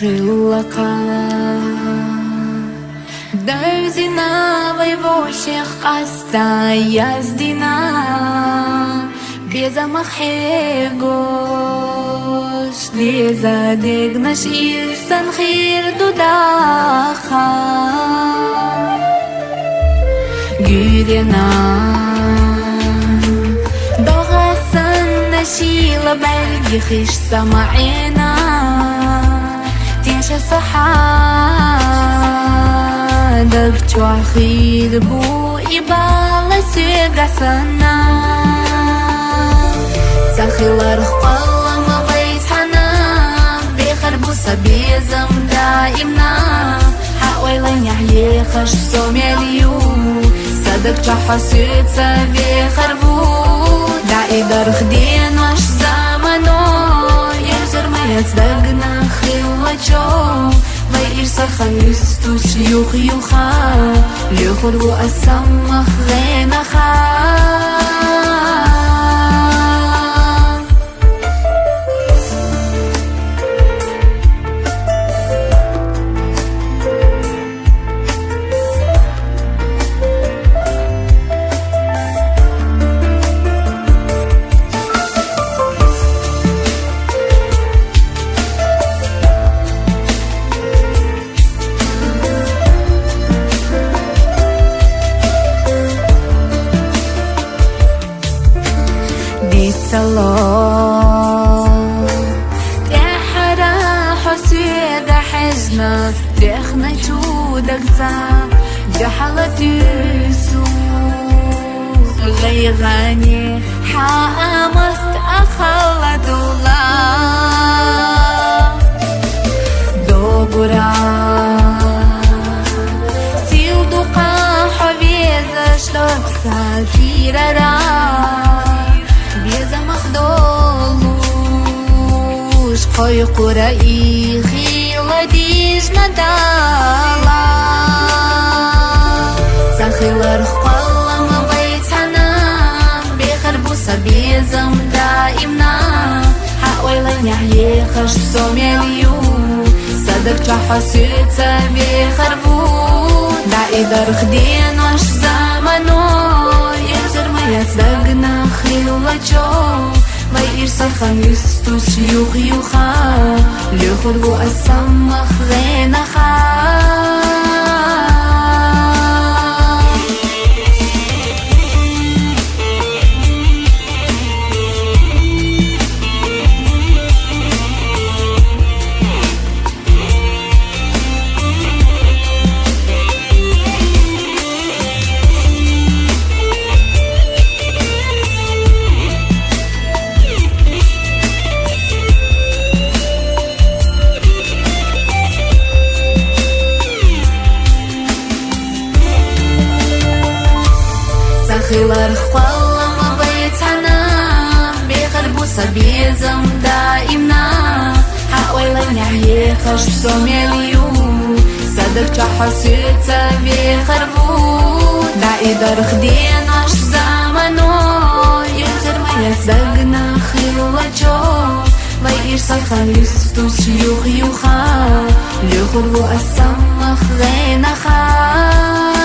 крылака. Дерзина воевущих остая сдина, без амахегош, лезадегнаш исан хир дудаха. Гюрена ضغسن نشيل بلجخش سمعنا تنشى صحادك توخير بو إبالة سيقسنا سخيلر خقالة ما بيتحنا بيخربو سبيزم دائمنا حاولين يحيخش سوميليو صدق حسيتها بيخربو دعي درخدين واش زمنو يزر ما يصدقنا خلوتشو ويرسى خميستو شيوخ يوخا ليخربو أسمخ غينخا. الله تحرى حسيد حزنا دخنا جودك تا جحلت يسوع غيغاني حامست أخلد الله دوغرا سيل دوقا حبيزة شلوك ساكيرا مخدولوش قوي قرائي خيلة ديج ندالا سخيلر خقالة ما بيتحنا بيخربو سبيزم دائمنا حاولين يحيخش سوميليو صدق حسيتها بيخربو دعي درخدين واش زمنو يزر ما يصدقنا خيلة ويرسى خميستو شيوخ يوخا ليخربو أسمخ غينخا. خيلر خقالة ما بيتحنا بيخربو سبيزم دائمنا حاولين يحيخش سوميليو صدق حسيتها بيخربو دعي درخدين واش زمنو يزر ما يصدقنا خلوتشو ويرسى خميستو شيوخ يوخا ليخربو أسمخ غينخا.